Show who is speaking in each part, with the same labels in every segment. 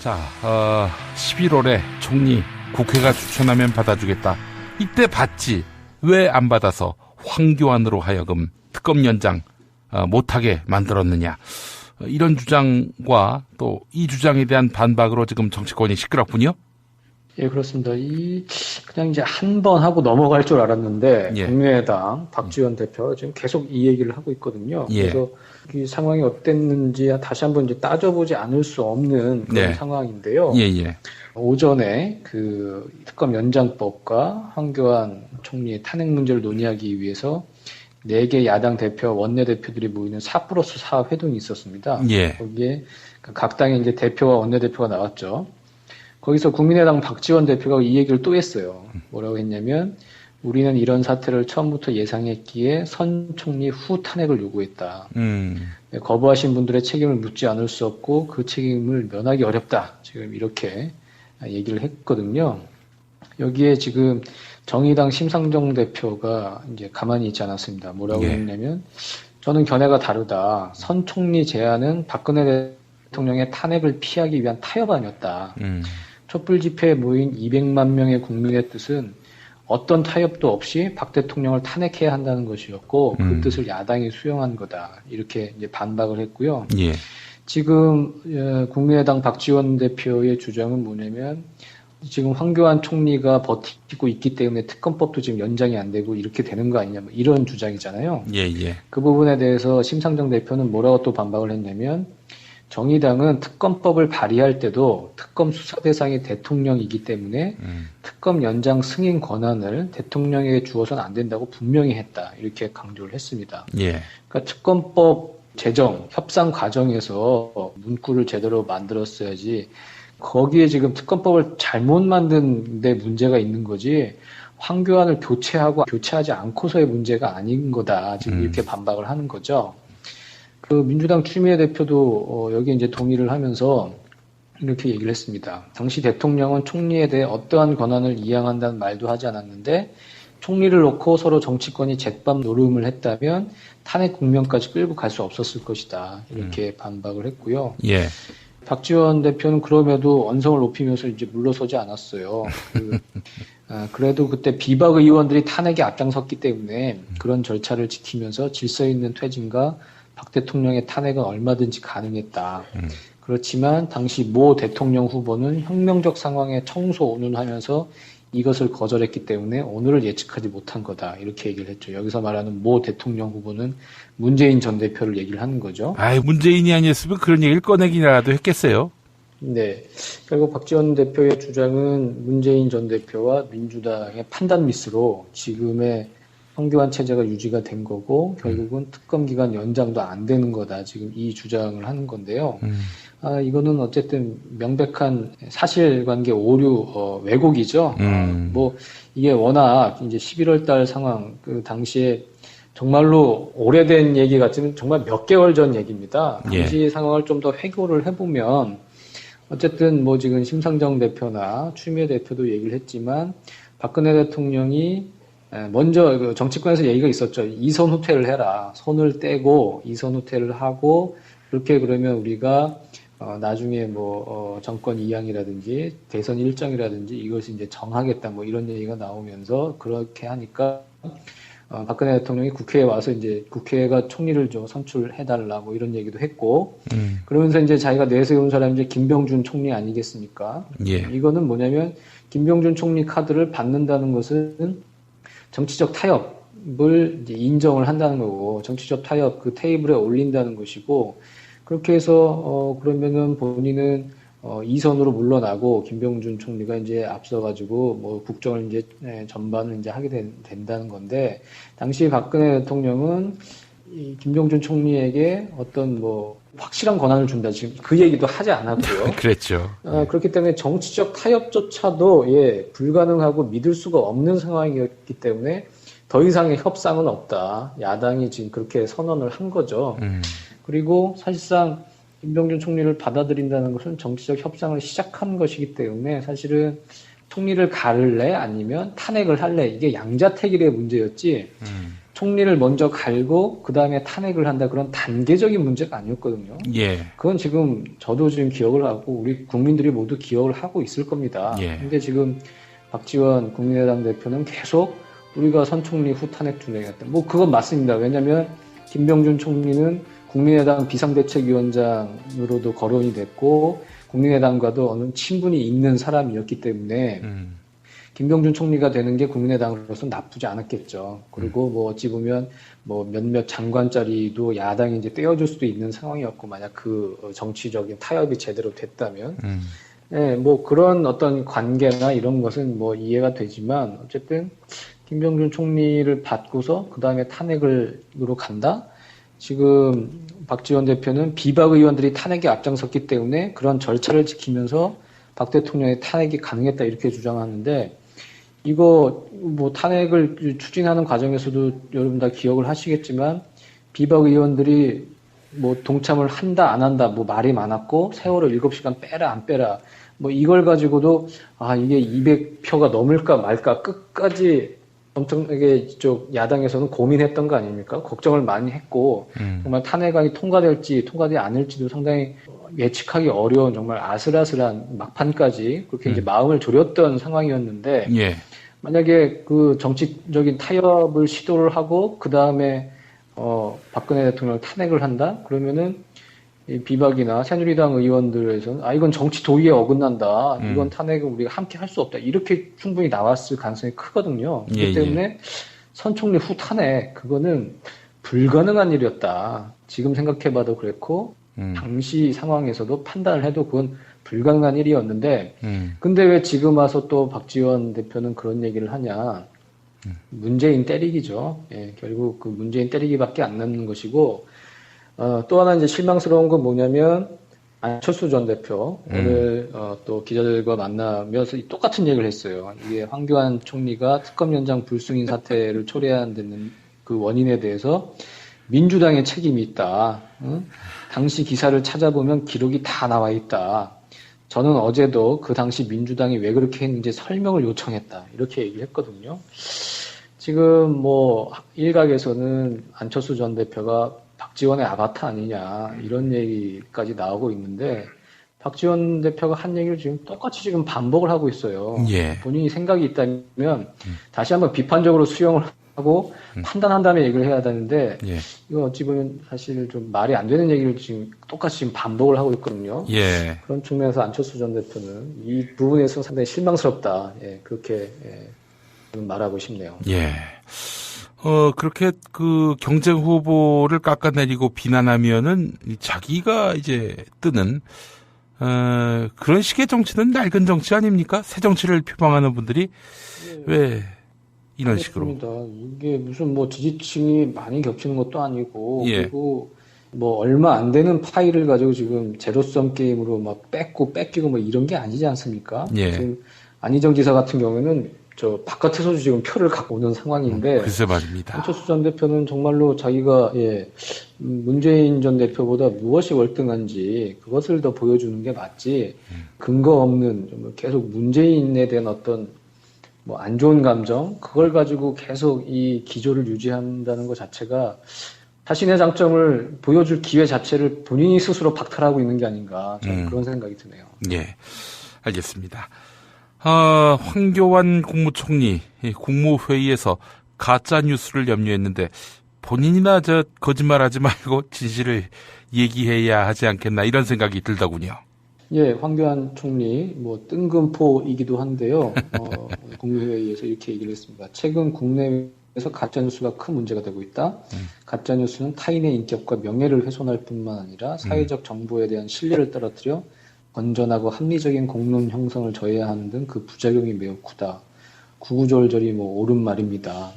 Speaker 1: 자, 11월에 총리 국회가 추천하면 받아주겠다. 이때 받지. 왜 안 받아서 황교안으로 하여금 특검 연장 못하게 만들었느냐. 이런 주장과 또 이 주장에 대한 반박으로 지금 정치권이 시끄럽군요.
Speaker 2: 예, 그렇습니다. 그냥 이제 한 번 하고 넘어갈 줄 알았는데,
Speaker 1: 예.
Speaker 2: 국민의당 박지원 대표 지금 계속 이 얘기를 하고 있거든요.
Speaker 1: 예.
Speaker 2: 그래서 이 상황이 어땠는지 다시 한번 이제 따져보지 않을 수 없는 그런
Speaker 1: 네.
Speaker 2: 상황인데요.
Speaker 1: 예, 예.
Speaker 2: 오전에 그 특검 연장법과 황교안 총리의 탄핵 문제를 논의하기 위해서 4개 야당 대표, 원내대표들이 모이는 4+4 회동이 있었습니다.
Speaker 1: 예.
Speaker 2: 거기에 각 당의 이제 대표와 원내대표가 나왔죠. 거기서 국민의당 박지원 대표가 이 얘기를 또 했어요. 뭐라고 했냐면, 우리는 이런 사태를 처음부터 예상했기에 선 총리 후 탄핵을 요구했다. 거부하신 분들의 책임을 묻지 않을 수 없고 그 책임을 면하기 어렵다. 지금 이렇게 얘기를 했거든요. 여기에 지금 정의당 심상정 대표가 이제 가만히 있지 않았습니다. 뭐라고 했냐면, 저는 견해가 다르다. 선 총리 제안은 박근혜 대통령의 탄핵을 피하기 위한 타협 아니었다. 촛불 집회에 모인 200만 명의 국민의 뜻은 어떤 타협도 없이 박 대통령을 탄핵해야 한다는 것이었고 그 뜻을 야당이 수용한 거다. 이렇게 이제 반박을 했고요.
Speaker 1: 예.
Speaker 2: 지금 국민의당 박지원 대표의 주장은 뭐냐면, 지금 황교안 총리가 버티고 있기 때문에 특검법도 지금 연장이 안 되고 이렇게 되는 거 아니냐, 뭐 이런 주장이잖아요.
Speaker 1: 예, 예.
Speaker 2: 그 부분에 대해서 심상정 대표는 뭐라고 또 반박을 했냐면, 정의당은 특검법을 발의할 때도 특검 수사 대상이 대통령이기 때문에 특검 연장 승인 권한을 대통령에게 주어서는 안 된다고 분명히 했다. 이렇게 강조를 했습니다.
Speaker 1: 예.
Speaker 2: 그러니까 특검법 제정, 협상 과정에서 문구를 제대로 만들었어야지, 거기에 지금 특검법을 잘못 만든 데 문제가 있는 거지, 황교안을 교체하고 교체하지 않고서의 문제가 아닌 거다. 지금 이렇게 반박을 하는 거죠. 그 민주당 추미애 대표도 여기 이제 동의를 하면서 이렇게 얘기를 했습니다. 당시 대통령은 총리에 대해 어떠한 권한을 이양한다는 말도 하지 않았는데, 총리를 놓고 서로 정치권이 잿밥 노름을 했다면 탄핵 국면까지 끌고 갈 수 없었을 것이다. 이렇게 반박을 했고요.
Speaker 1: 예.
Speaker 2: 박지원 대표는 그럼에도 언성을 높이면서 이제 물러서지 않았어요. 그래도 그때 비박 의원들이 탄핵에 앞장섰기 때문에 그런 절차를 지키면서 질서 있는 퇴진과 박 대통령의 탄핵은 얼마든지 가능했다. 그렇지만 당시 모 대통령 후보는 혁명적 상황에 청소운운하면서 이것을 거절했기 때문에 오늘을 예측하지 못한 거다. 이렇게 얘기를 했죠. 여기서 말하는 모 대통령 후보는 문재인 전 대표를 얘기를 하는 거죠.
Speaker 1: 문재인이 아니었으면 그런 얘기를 꺼내기라도 했겠어요.
Speaker 2: 네. 결국 박지원 대표의 주장은 문재인 전 대표와 민주당의 판단 미스로 지금의 황교안 체제가 유지가 된 거고, 결국은 특검 기간 연장도 안 되는 거다. 지금 이 주장을 하는 건데요. 이거는 어쨌든 명백한 사실관계 오류, 왜곡이죠. 이게 워낙 이제 11월 달 상황, 그 당시에 정말로 오래된 얘기 같지만 정말 몇 개월 전 얘기입니다. 당시 상황을 좀 더 회고를 해보면, 어쨌든 뭐 지금 심상정 대표나 추미애 대표도 얘기를 했지만, 박근혜 대통령이 먼저 정치권에서 얘기가 있었죠. 이선 후퇴를 해라. 손을 떼고 이선 후퇴를 하고, 그렇게 그러면 우리가 나중에 정권 이양이라든지 대선 일정이라든지 이것을 이제 정하겠다, 뭐 이런 얘기가 나오면서, 그렇게 하니까 박근혜 대통령이 국회에 와서 이제 국회가 총리를 좀 선출해달라, 뭐 이런 얘기도 했고, 그러면서 이제 자기가 내세운 사람이 이제 김병준 총리 아니겠습니까?
Speaker 1: 예.
Speaker 2: 이거는 뭐냐면, 김병준 총리 카드를 받는다는 것은 정치적 타협을 이제 인정을 한다는 거고, 정치적 타협 그 테이블에 올린다는 것이고, 그렇게 해서 그러면은 본인은 이선으로 물러나고 김병준 총리가 이제 앞서가지고 뭐 국정을 이제 전반을 이제 하게 된다는 건데, 당시 박근혜 대통령은 이 김병준 총리에게 어떤 뭐 확실한 권한을 준다, 지금 그 얘기도 하지 않았고요.
Speaker 1: 그랬죠.
Speaker 2: 그렇기 때문에 정치적 타협조차도 불가능하고 믿을 수가 없는 상황이었기 때문에 더 이상의 협상은 없다. 야당이 지금 그렇게 선언을 한 거죠. 그리고 사실상 김병준 총리를 받아들인다는 것은 정치적 협상을 시작한 것이기 때문에, 사실은 총리를 가를래 아니면 탄핵을 할래, 이게 양자택일의 문제였지 총리를 먼저 갈고 그 다음에 탄핵을 한다 그런 단계적인 문제가 아니었거든요.
Speaker 1: 예.
Speaker 2: 그건 지금 저도 지금 기억을 하고 우리 국민들이 모두 기억을 하고 있을 겁니다.
Speaker 1: 예.
Speaker 2: 근데 지금 박지원 국민의당 대표는 계속 우리가 선 총리 후 탄핵 준행했다. 뭐 그건 맞습니다. 왜냐하면 김병준 총리는 국민의당 비상대책위원장으로도 거론이 됐고 국민의당과도 어느 친분이 있는 사람이었기 때문에 김병준 총리가 되는 게 국민의당으로서 나쁘지 않았겠죠. 그리고 뭐 어찌 보면 뭐 몇몇 장관 자리도 야당이 이제 떼어줄 수도 있는 상황이었고 만약 그 정치적인 타협이 제대로 됐다면, 예, 뭐 그런 어떤 관계나 이런 것은 뭐 이해가 되지만 어쨌든 김병준 총리를 받고서 그 다음에 탄핵으로 간다. 지금 박지원 대표는 비박 의원들이 탄핵에 앞장섰기 때문에 그런 절차를 지키면서 박 대통령의 탄핵이 가능했다 이렇게 주장하는데. 이거 뭐 탄핵을 추진하는 과정에서도 여러분 다 기억을 하시겠지만 비박 의원들이 뭐 동참을 한다 안 한다 뭐 말이 많았고 세월을 7시간 빼라 안 빼라 뭐 이걸 가지고도 아 이게 200표가 넘을까 말까 끝까지 엄청나게 이쪽 야당에서는 고민했던 거 아닙니까? 걱정을 많이 했고 정말 탄핵안이 통과될지 통과되지 않을지도 상당히 예측하기 어려운 정말 아슬아슬한 막판까지 그렇게 이제 마음을 졸였던 상황이었는데
Speaker 1: 예.
Speaker 2: 만약에 그 정치적인 타협을 시도를 하고 그 다음에 박근혜 대통령을 탄핵을 한다 그러면은 이 비박이나 새누리당 의원들에서는 아 이건 정치 도의에 어긋난다 이건 탄핵은 우리가 함께 할 수 없다 이렇게 충분히 나왔을 가능성이 크거든요. 그렇기 때문에 선 총리 후 탄핵 그거는 불가능한 일이었다. 지금 생각해봐도 그랬고 당시 상황에서도 판단을 해도 그건 불가능한 일이었는데 근데 왜 지금 와서 또 박지원 대표는 그런 얘기를 하냐. 문재인 때리기죠. 예, 결국 그 문재인 때리기밖에 안 남는 것이고 또 하나 이제 실망스러운 건 뭐냐면 안철수 전 대표 오늘 또 기자들과 만나면서 똑같은 얘기를 했어요. 이게 황교안 총리가 특검연장 불승인 사태를 초래한 데는 그 원인에 대해서 민주당의 책임이 있다. 응? 당시 기사를 찾아보면 기록이 다 나와 있다. 저는 어제도 그 당시 민주당이 왜 그렇게 했는지 설명을 요청했다. 이렇게 얘기를 했거든요. 지금 뭐 일각에서는 안철수 전 대표가 박지원의 아바타 아니냐 이런 얘기까지 나오고 있는데 박지원 대표가 한 얘기를 지금 똑같이 지금 반복을 하고 있어요.
Speaker 1: 예.
Speaker 2: 본인이 생각이 있다면 다시 한번 비판적으로 수용을 하고 판단한 다음에 얘기를 해야 되는데
Speaker 1: 예.
Speaker 2: 이거 어찌 보면 사실 좀 말이 안 되는 얘기를 지금 똑같이 지금 반복을 하고 있거든요.
Speaker 1: 예.
Speaker 2: 그런 측면에서 안철수 전 대표는 이 부분에서 상당히 실망스럽다. 예, 그렇게 말하고 싶네요.
Speaker 1: 예. 그렇게 그 경쟁 후보를 깎아내리고 비난하면은 자기가 이제 뜨는 그런 식의 정치는 낡은 정치 아닙니까? 새 정치를 표방하는 분들이 왜 이런 식으로?
Speaker 2: 그렇습니다. 이게 무슨 뭐 지지층이 많이 겹치는 것도 아니고
Speaker 1: 예.
Speaker 2: 그리고 뭐 얼마 안 되는 파일을 가지고 지금 제로섬 게임으로 막 뺏기고 뭐 이런 게 아니지 않습니까?
Speaker 1: 예.
Speaker 2: 지금 안희정 지사 같은 경우에는 저 바깥에서도 지금 표를 갖고 오는 상황인데
Speaker 1: 글쎄 말입니다.
Speaker 2: 안철수 전 대표는 정말로 자기가 문재인 전 대표보다 무엇이 월등한지 그것을 더 보여주는 게 맞지 근거 없는 정말 계속 문재인에 대한 어떤 뭐 안 좋은 감정 그걸 가지고 계속 이 기조를 유지한다는 것 자체가 자신의 장점을 보여줄 기회 자체를 본인이 스스로 박탈하고 있는 게 아닌가 저는 그런 생각이 드네요.
Speaker 1: 예, 알겠습니다. 황교안 국무총리 국무회의에서 가짜 뉴스를 염려했는데 본인이나 거짓말하지 말고 진실을 얘기해야 하지 않겠나 이런 생각이 들더군요.
Speaker 2: 예, 황교안 총리 뭐 뜬금포이기도 한데요. 국무회의에서 이렇게 얘기를 했습니다. 최근 국내에서 가짜 뉴스가 큰 문제가 되고 있다. 가짜 뉴스는 타인의 인격과 명예를 훼손할 뿐만 아니라 사회적 정보에 대한 신뢰를 떨어뜨려 건전하고 합리적인 공론 형성을 저해야 하는 등 그 부작용이 매우 크다. 구구절절이 뭐 옳은 말입니다.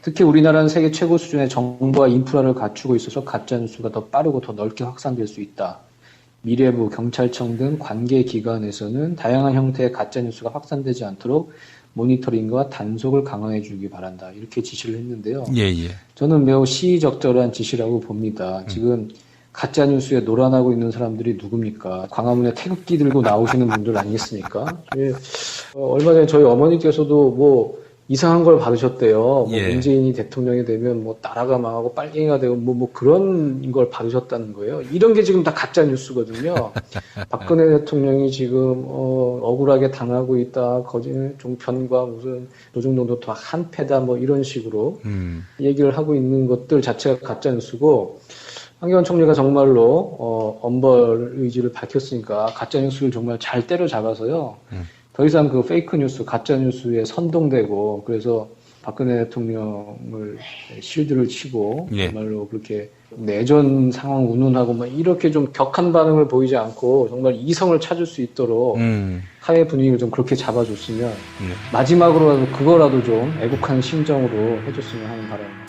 Speaker 2: 특히 우리나라는 세계 최고 수준의 정보와 인프라를 갖추고 있어서 가짜뉴스가 더 빠르고 더 넓게 확산될 수 있다. 미래부, 경찰청 등 관계기관에서는 다양한 형태의 가짜뉴스가 확산되지 않도록 모니터링과 단속을 강화해 주기 바란다. 이렇게 지시를 했는데요.
Speaker 1: 예, 예. 저는
Speaker 2: 매우 시의적절한 지시라고 봅니다. 지금 가짜뉴스에 노란하고 있는 사람들이 누굽니까? 광화문에 태극기 들고 나오시는 분들 아니겠습니까? 얼마 전에 저희 어머니께서도 뭐 이상한 걸 받으셨대요. 뭐
Speaker 1: 예.
Speaker 2: 문재인이 대통령이 되면 뭐 나라가 망하고 빨갱이가 되고 뭐 그런 걸 받으셨다는 거예요. 이런 게 지금 다 가짜 뉴스거든요. 박근혜 대통령이 지금 억울하게 당하고 있다. 거짓 종편과 무슨 노중동도 다 한패다 뭐 이런 식으로 얘기를 하고 있는 것들 자체가 가짜 뉴스고 황교안 총리가 정말로 엄벌 의지를 밝혔으니까 가짜 뉴스를 정말 잘 때려잡아서요. 더 이상 그 페이크 뉴스, 가짜 뉴스에 선동되고 그래서 박근혜 대통령을 실드를 치고
Speaker 1: 예.
Speaker 2: 정말로 그렇게 내전 상황 운운하고 막 이렇게 좀 격한 반응을 보이지 않고 정말 이성을 찾을 수 있도록 사회 분위기를 좀 그렇게 잡아줬으면 마지막으로라도 그거라도 좀 애국한 심정으로 해줬으면 하는 바람입니다.